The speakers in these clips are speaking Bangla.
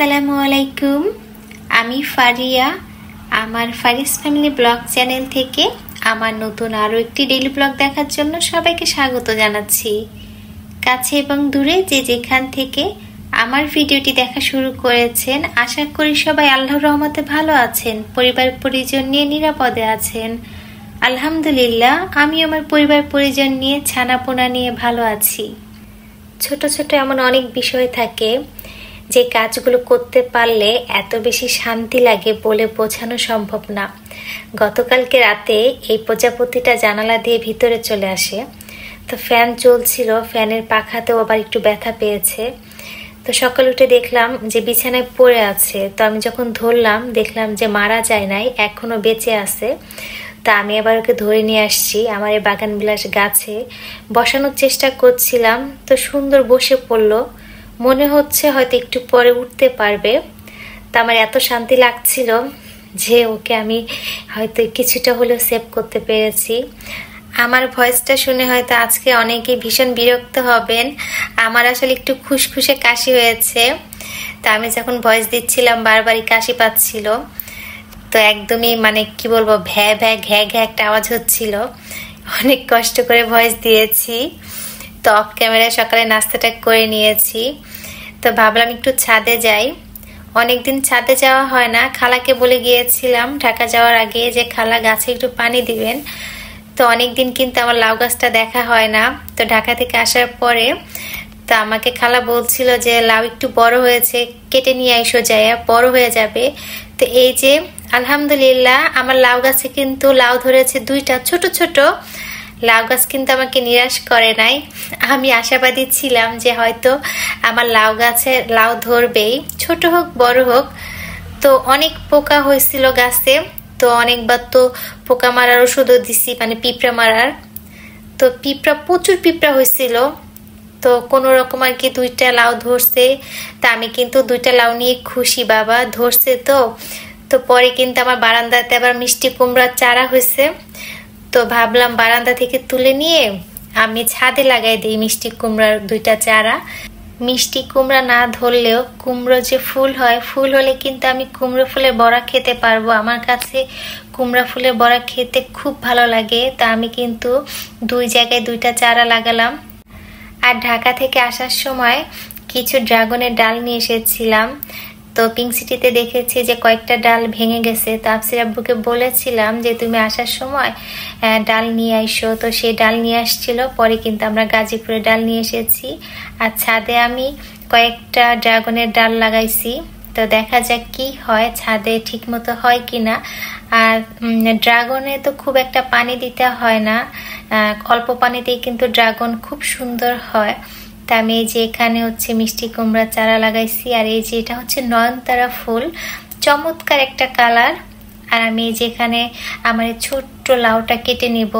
আসসালামু আলাইকুম। আমি ফারিয়া। আমার ফারিস ফ্যামিলি ব্লগ চ্যানেল থেকে আমার নতুন আরও একটি ডেইলি ব্লগ দেখার জন্য সবাইকে স্বাগত জানাচ্ছি। কাছে এবং দূরে যে যেখান থেকে আমার ভিডিওটি দেখা শুরু করেছেন, আশা করি সবাই আল্লাহর রহমতে ভালো আছেন, পরিবার পরিজন নিয়ে নিরাপদে আছেন। আলহামদুলিল্লাহ, আমি আমার পরিবার পরিজন নিয়ে ছানাপোনা নিয়ে ভালো আছি। ছোট ছোট এমন অনেক বিষয় থাকে যে কাজগুলো করতে পারলে এত বেশি শান্তি লাগে বলে বোঝানো সম্ভব না। গতকালকে রাতে এই প্রজাপতিটা জানালা দিয়ে ভিতরে চলে আসে, তো ফ্যান চলছিল, ফ্যানের পাখাতেও আবার একটু ব্যথা পেয়েছে। তো সকাল উঠে দেখলাম যে বিছানায় পড়ে আছে। তো আমি যখন ধরলাম দেখলাম যে মারা যায় নাই, এখনো বেঁচে আছে। তা আমি আবার ওকে ধরে নিয়ে আসছি আমার এই বাগান বিলাস গাছে বসানোর চেষ্টা করছিলাম। তো সুন্দর বসে পড়লো, মনে হচ্ছে হয়তো একটু পরে উঠতে পারবে। তা আমার এত শান্তি লাগছিল যে ওকে আমি হয়তো কিছুটা হলেও সেভ করতে পেরেছি। আমার ভয়েসটা শুনে হয়তো আজকে অনেকেই ভীষণ বিরক্ত হবেন। আমার আসলে একটু খুশখুশে কাশি হয়েছে। তা আমি যখন ভয়েস দিচ্ছিলাম বারবারই কাশি পাচ্ছিল। তো একদমই কি বলবো, ভ্যা ভ্যা ঘ্যা ঘ্যা একটা আওয়াজ হচ্ছিল। অনেক কষ্ট করে ভয়েস দিয়েছি। তো অফ ক্যামেরায় সকালে নাস্তাটা করে নিয়েছি। তো ভাবলাম একটু ছাদে যাই, অনেকদিন ছাদে যাওয়া হয় না। খালাকে বলে গিয়েছিলাম ঢাকা যাওয়ার আগে যে খালা গাছে একটু পানি দিবেন। তো অনেকদিন কিন্তু আমার লাউ গাছটা দেখা হয় না। তো ঢাকা থেকে আসার পরে তো আমাকে খালা বলছিল যে লাউ একটু বড় হয়েছে, কেটে নিয়ে আইসো, যায় বড় হয়ে যাবে। তো এই যে আলহামদুলিল্লাহ আমার লাউ গাছে কিন্তু লাউ ধরেছে দুইটা ছোট ছোট। লাউ গাছ কিন্তু আমাকে নিরাশ করে নাই। আমি আশাবাদী ছিলাম যে হয়তো আমার লাউ গাছে লাউ ধরবেই, ছোট হোক বড় হোক। তো অনেক পোকা হয়েছিল গাছে, তো অনেকবার তো পোকা মারার ওষুধও দিছি, পিঁপড়া মারার। তো প্রচুর পিঁপড়া হয়েছিল। তো কোনো রকম আর কি দুইটা লাউ ধরছে। তা আমি কিন্তু দুইটা লাউ নিয়ে খুশি, বাবা ধরছে। তো পরে কিন্তু আমার বারান্দাতে আবার মিষ্টি কুমড়ার চারা হয়েছে। তো ভাবলাম বারান্দা থেকে তুলে নিয়ে আমি ছাদে লাগাই দিই মিষ্টি কুমড়ার দুইটা চারা। মিষ্টি কুমড়া না ধরলেও কুমড়ো যে ফুল হয়, ফুল হলে কিন্তু আমি কুমড়ো ফুলের বড়া খেতে পারবো। আমার কাছে কুমড়া ফুলের বড়া খেতে খুব ভালো লাগে। তা আমি কিন্তু দুই জায়গায় দুইটা চারা লাগালাম। আর ঢাকা থেকে আসার সময় কিছু ড্রাগনের ডাল নিয়ে এসেছিলাম। তো পিঙ্ক সিটিতে দেখেছি যে কয়েকটা ডাল ভেঙে গেছে। তো আফসির আব্বুকে বলেছিলাম যে তুমি আসার সময় ডাল নিয়ে আইসো। তো সেই ডাল নিয়ে আসছিল। পরে কিন্তু আমরা গাজীপুরে ডাল নিয়ে এসেছি। আর ছাদে আমি কয়েকটা ড্রাগনের ডাল লাগাইছি। তো দেখা যাক কি হয়, ছাদে ঠিক মতো হয় কিনা। আর ড্রাগনে তো খুব একটা পানি দিতে হয় না, অল্প পানিতেই কিন্তু ড্রাগন খুব সুন্দর হয়। তা আমি এই যে এখানে হচ্ছে মিষ্টি কুমড়া চারা লাগাইছি। আর এই যে এটা হচ্ছে নয়নতারা ফুল, চমৎকার একটা কালার। আর আমি এই যে এখানে আমার এই ছোট্ট লাউটা কেটে নিব।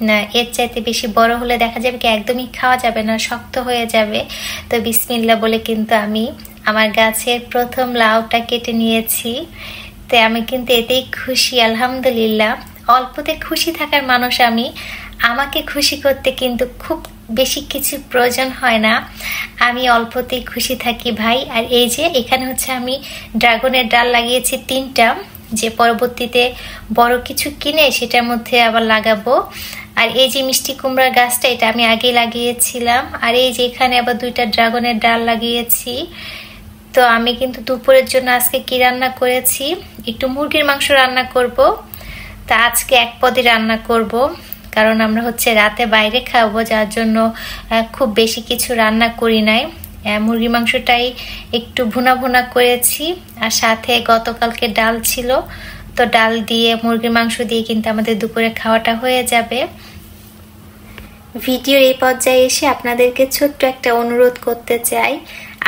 না, এর চাইতে বেশি বড় হলে দেখা যাবে কি একদমই খাওয়া যাবে না, শক্ত হয়ে যাবে। তো বিসমিল্লাহ বলে কিন্তু আমি আমার গাছের প্রথম লাউটা কেটে নিয়েছি। তো আমি কিন্তু এতেই খুশি, আলহামদুলিল্লাহ। অল্পতে খুশি থাকার মানুষ আমি। আমাকে খুশি করতে কিন্তু খুব বেশি কিছু প্রয়োজন হয় না, আমি অল্পতেই খুশি থাকি ভাই। আর এই যে এখানে হচ্ছে আমি ড্রাগনের ডাল লাগিয়েছি 3টা, যে পরবর্তীতে বড় কিছু কিনে সেটার মধ্যে আবার লাগাবো। আর এই যে মিষ্টি কুমড়ার গাছটা, এটা আমি আগেই লাগিয়েছিলাম। আর এই যে এখানে আবার 2টা ড্রাগনের ডাল লাগিয়েছি। তো আমি কিন্তু দুপুরের জন্য আজকে কি রান্না করেছি, একটু মুরগির মাংস রান্না করব। তা আজকে এক পদে রান্না করব, কারণ আমরা হচ্ছে রাতে বাইরে খাবো, যার জন্য খুব বেশি কিছু রান্না করি নাই। মুরগি মাংসটাই একটু ভুনা ভুনা করেছি। আর সাথে গতকালকে ডাল ছিল, তো ডাল দিয়ে মুরগির মাংস দিয়ে কিন্তু আমাদের দুপুরে খাওয়াটা হয়ে যাবে। ভিডিওর এই পর্যায়ে এসে আপনাদেরকে ছোট্ট একটা অনুরোধ করতে চাই।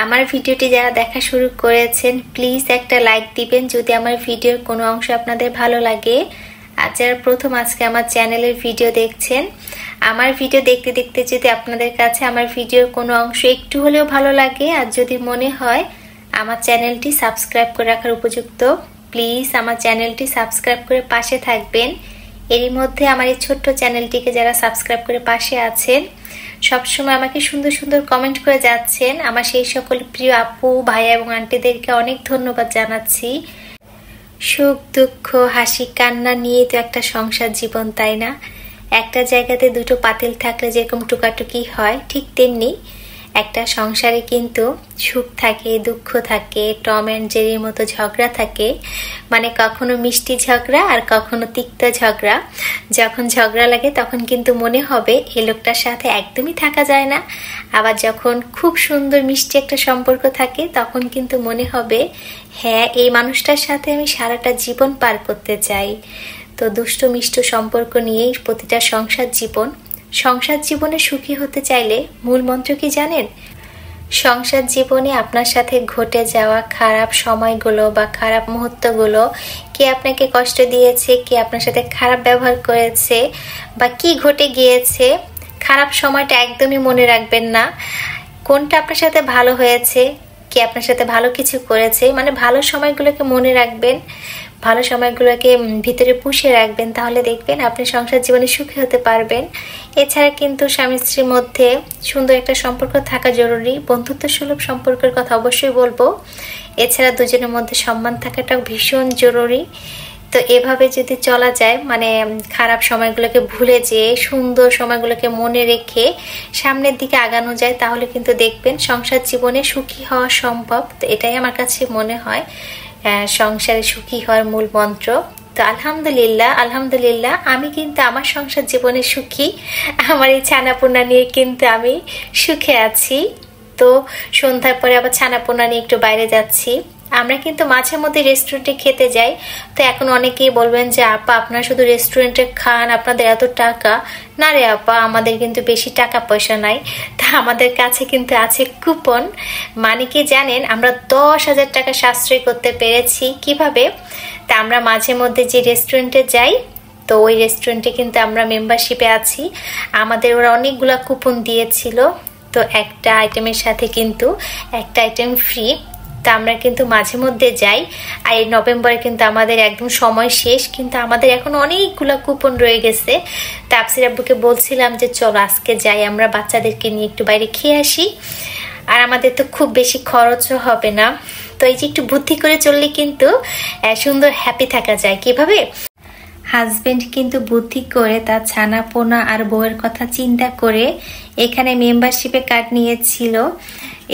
আমার ভিডিওটি যারা দেখা শুরু করেছেন প্লিজ একটা লাইক দিবেন যদি আমার ভিডিওর কোনো অংশ আপনাদের ভালো লাগে। আর যারা প্রথম আজকে আমার চ্যানেলের ভিডিও দেখছেন, আমার ভিডিও দেখতে দেখতে যদি আপনাদের কাছে আমার ভিডিওর কোনো অংশ একটু হলেও ভালো লাগে আর যদি মনে হয় আমার চ্যানেলটি সাবস্ক্রাইব করে রাখার উপযুক্ত, প্লিজ আমার চ্যানেলটি সাবস্ক্রাইব করে পাশে থাকবেন। এরই মধ্যে আমার এই ছোট্ট চ্যানেলটিকে যারা সাবস্ক্রাইব করে পাশে আছেন, সবসময় আমাকে সুন্দর সুন্দর কমেন্ট করে যাচ্ছেন, আমার সেই সকল প্রিয় আপু ভাইয়া এবং আন্টিদেরকে অনেক ধন্যবাদ জানাচ্ছি। সুখ দুঃখ হাসি কান্না নিয়ে তো একটা সংসার জীবন, তাই না? একটা জায়গাতে দুটো পাতিল থাকলে যেরকম টুকাটুকি হয়, ঠিক তেমনি একটা সংসারে কিন্তু সুখ থাকে, দুঃখ থাকে, টম অ্যান্ড জেরির মতো ঝগড়া থাকে। মানে কখনো মিষ্টি ঝগড়া আর কখনো তিক্ত ঝগড়া। যখন ঝগড়া লাগে তখন কিন্তু মনে হবে এই লোকটার সাথে একদমই থাকা যায় না। আবার যখন খুব সুন্দর মিষ্টি একটা সম্পর্ক থাকে তখন কিন্তু মনে হবে হ্যাঁ, এই মানুষটার সাথে আমি সারাটা জীবন পার করতে চাই। তো দুষ্ট মিষ্ট সম্পর্ক নিয়েই প্রতিটা সংসার জীবন। সংসার জীবনে সুখী হতে চাইলে মূল মন্ত্র কি জানেন? সংসার জীবনে আপনার সাথে ঘটে যাওয়া খারাপ সময়গুলো বা খারাপ মুহূর্তগুলো, কে আপনাকে কষ্ট দিয়েছে, কে আপনার সাথে খারাপ ব্যবহার করেছে বা কি ঘটে গিয়েছে, খারাপ সময়টা একদমই মনে রাখবেন না। কোনটা আপনার সাথে ভালো হয়েছে, কে আপনার সাথে ভালো কিছু করেছে, মানে ভালো সময়গুলোকে মনে রাখবেন, ভালো সময়গুলোকে ভিতরে পুষে রাখবেন। তাহলে দেখবেন আপনি সংসার জীবনে সুখী হতে পারবেন। এছাড়া কিন্তু স্বামী স্ত্রীর মধ্যে সুন্দর একটা সম্পর্ক থাকা জরুরি। বন্ধুত্ব সুলভ সম্পর্কের কথা অবশ্যই বলবো। এছাড়া দুজনের মধ্যে সম্মান থাকাটাও ভীষণ জরুরি। তো এভাবে যদি চলা যায়, মানে খারাপ সময়গুলোকে ভুলে যেয়ে সুন্দর সময়গুলোকে মনে রেখে সামনের দিকে আগানো যায়, তাহলে কিন্তু দেখবেন সংসার জীবনে সুখী হওয়া সম্ভব। তো এটাই আমার কাছে মনে হয় সংসারে সুখী হওয়ার মূল মন্ত্র। তো আলহামদুলিল্লাহ আমি কিন্তু আমার সংসার জীবনে সুখী। আমার এই ছানাপোনা নিয়ে কিন্তু আমি সুখে আছি। তো সন্ধ্যার পরে আবার ছানাপোনা নিয়ে একটু বাইরে যাচ্ছি। আমরা কিন্তু মাঝে মধ্যে রেস্টুরেন্টে খেতে যাই। তো এখন অনেকেই বলবেন যে আপা আপনারা শুধু রেস্টুরেন্টে খান, আপনাদের এত টাকা। না রে আপা, আমাদের কিন্তু বেশি টাকা পয়সা নাই। তা আমাদের কাছে কিন্তু আছে কুপন। মানে কি জানেন, আমরা 10,000 টাকা সাশ্রয় করতে পেরেছি। কিভাবে? তা আমরা মাঝে মধ্যে যে রেস্টুরেন্টে যাই, তো ওই রেস্টুরেন্টে কিন্তু আমরা মেম্বারশিপে আছি। আমাদের ওরা অনেকগুলা কুপন দিয়েছিল। তো একটা আইটেমের সাথে কিন্তু একটা আইটেম ফ্রি। তা আমরা কিন্তু মাঝে মধ্যে যাই। আর এই নভেম্বরে কিন্তু আমাদের একদম সময় শেষ, কিন্তু আমাদের এখন অনেকগুলো কুপন রয়ে গেছে। তা আফসির আব্বুকে বলছিলাম যে চলো আজকে যাই, আমরা বাচ্চাদেরকে নিয়ে একটু বাইরে খেয়ে আসি। আর আমাদের তো খুব বেশি খরচও হবে না। তো এই যে একটু বুদ্ধি করে চললে কিন্তু সুন্দর হ্যাপি থাকা যায়। কিভাবে? হাজবেন্ড কিন্তু বুদ্ধি করে তার ছানাপোনা আর বউয়ের কথা চিন্তা করে এখানে মেম্বারশিপে কার্ড নিয়েছিল।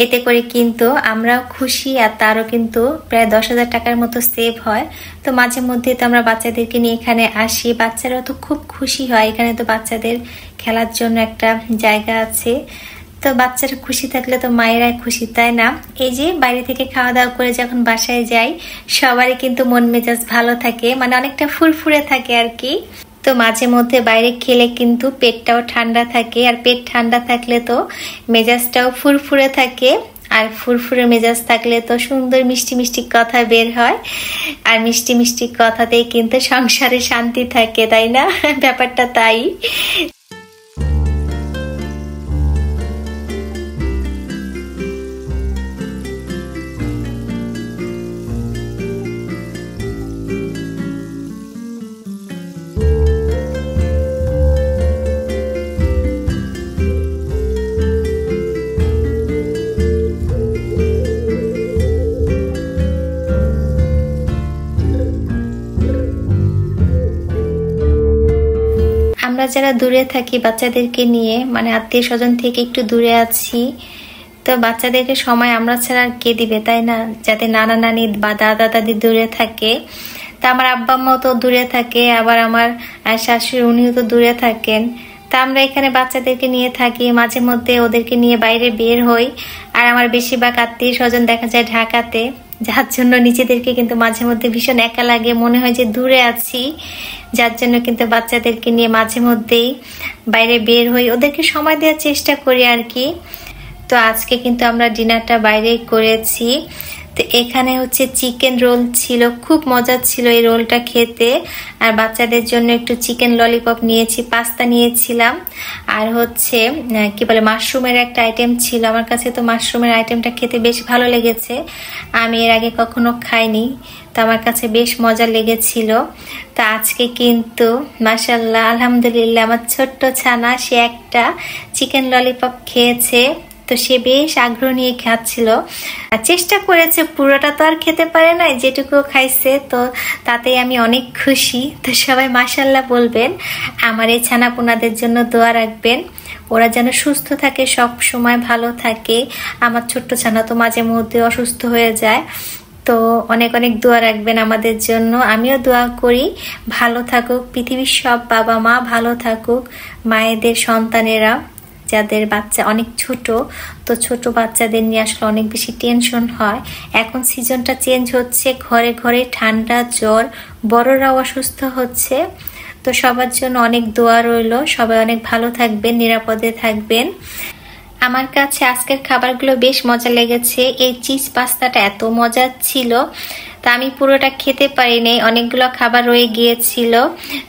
এতে করে কিন্তু আমরাও খুশি আর তারও কিন্তু প্রায় 10,000 টাকার মতো সেভ হয়। তো মাঝে মধ্যে তো আমরা বাচ্চাদেরকে নিয়ে এখানে আসি, বাচ্চারাও তো খুব খুশি হয়। এখানে তো বাচ্চাদের খেলার জন্য একটা জায়গা আছে। তো বাচ্চারা খুশি থাকলে তো মায়েরাই খুশি, তাই না? এই যে বাইরে থেকে খাওয়া দাওয়া করে যখন বাসায় যাই, সবারই কিন্তু মন মেজাজ ভালো থাকে, মানে অনেকটা ফুরফুরে থাকে আর কি। তো মাঝে মধ্যে বাইরে খেলে কিন্তু পেটটাও ঠান্ডা থাকে, আর পেট ঠান্ডা থাকলে তো মেজাজটাও ফুরফুরে থাকে। আর ফুরফুরে মেজাজ থাকলে তো সুন্দর মিষ্টি মিষ্টি কথা বের হয়। আর মিষ্টি মিষ্টি কথাতেই কিন্তু সংসারে শান্তি থাকে, তাই না? ব্যাপারটা তাই। আমরা যারা দূরে থাকি বাচ্চাদেরকে নিয়ে, মানে আত্মীয় স্বজন থেকে একটু দূরে আছি, তো বাচ্চাদেরকে সময় আমরা ছাড়া আর কে দিবে, তাই না? যাতে নানা নানি বা দাদা দাদি দূরে থাকে। তা আমার আব্বা আম্মাও তো দূরে থাকে, আবার আমার শাশুড়ি উনিও তো দূরে থাকেন। তা আমরা এখানে বাচ্চাদেরকে নিয়ে থাকি, মাঝে মধ্যে ওদেরকে নিয়ে বাইরে বের হই। আর আমার বেশিরভাগ আত্মীয় স্বজন দেখা যায় ঢাকাতে, যার জন্য নিজেদেরকে কিন্তু মাঝে মধ্যে ভীষণ একা লাগে, মনে হয় যে দূরে আছি। যার জন্য কিন্তু বাচ্চাদেরকে নিয়ে মাঝে মধ্যেই বাইরে বের হই, ওদেরকে সময় দেওয়ার চেষ্টা করি আর কি। তো আজকে কিন্তু আমরা ডিনারটা বাইরেই করেছি। তো এখানে হচ্ছে চিকেন রোল ছিল, খুব মজা ছিল এই রোলটা খেতে। আর বাচ্চাদের জন্য একটু চিকেন ললিপপ নিয়েছি, পাস্তা নিয়েছিলাম। আর হচ্ছে কি বলে মাশরুমের একটা আইটেম ছিল। আমার কাছে তো মাশরুমের আইটেমটা খেতে বেশ ভালো লেগেছে, আমি এর আগে কখনো খাইনি, তো আমার কাছে বেশ মজা লেগেছিল। তো আজকে কিন্তু মাশাআল্লাহ আলহামদুলিল্লাহ আমার ছোট্ট ছানা সে একটা চিকেন ললিপপ খেয়েছে। তো সে বেশ আগ্রহ নিয়ে খাচ্ছিল, আর চেষ্টা করেছে, পুরোটা তো আর খেতে পারে না, যেটুকু খাইছে, তো তাতেই আমি অনেক খুশি। তো সবাই মাশাআল্লাহ বলবেন, আমার এই ছানাপোনাদের জন্য দোয়া রাখবেন, ওরা যেন সুস্থ থাকে, সব সময় ভালো থাকে। আমার ছোট্ট ছানা তো মাঝে মধ্যে অসুস্থ হয়ে যায়, তো অনেক অনেক দোয়া রাখবেন আমাদের জন্য। আমিও দোয়া করি ভালো থাকুক পৃথিবীর সব বাবা মা, ভালো থাকুক মায়েদের সন্তানেরা, যাদের বাচ্চা অনেক ছোট। তো ছোট বাচ্চাদের নিয়ে আসলে অনেক বেশি টেনশন হয়। এখন সিজনটা চেঞ্জ হচ্ছে, ঘরে ঘরে ঠান্ডা জ্বর, বড়রাও অসুস্থ হচ্ছে। তো সবার জন্য অনেক দোয়া রইল, সবাই অনেক ভালো থাকবেন, নিরাপদে থাকবেন। আমার কাছে আজকের খাবারগুলো বেশ মজা লেগেছে। এই চিজ পাস্তাটা এত মজার ছিল, তা আমি পুরোটা খেতে পারিনি, অনেকগুলো খাবার রয়ে গিয়েছিল।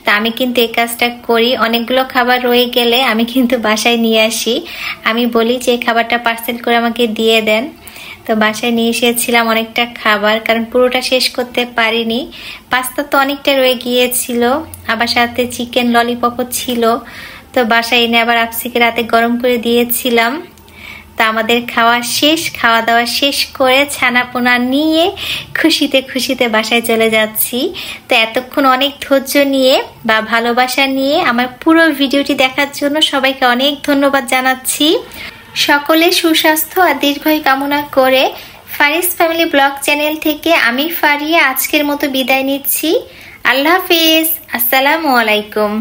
তা আমি কিন্তু এই কাজটা করি, অনেকগুলো খাবার রয়ে গেলে আমি কিন্তু বাসায় নিয়ে আসি, আমি বলি যে এই খাবারটা পার্সেল করে আমাকে দিয়ে দেন। তো বাসায় নিয়ে এসেছিলাম অনেকটা খাবার, কারণ পুরোটা শেষ করতে পারিনি। পাস্তা তো অনেকটা রয়ে গিয়েছিল, আবার সাথে চিকেন ললিপপও ছিল। তো বাসায় এনে আবার আপসিকে রাতে গরম করে দিয়েছিলাম। তা আমাদের খাওয়া শেষ, খাওয়া দাওয়া শেষ করে ছানাপোনা নিয়ে খুশিতে খুশিতে বাসায় চলে যাচ্ছি। তো এতক্ষণ অনেক ধৈর্য নিয়ে বা ভালোবাসা নিয়ে আমার পুরো ভিডিওটি দেখার জন্য সবাইকে অনেক ধন্যবাদ জানাচ্ছি। সকলে সুস্বাস্থ্য আর দীর্ঘায়ু কামনা করে ফারিস ফ্যামিলি ব্লগ চ্যানেল থেকে আমি ফারিয়া আজকের মতো বিদায় নিচ্ছি। আল্লাহ হাফিজ, আসসালামু আলাইকুম।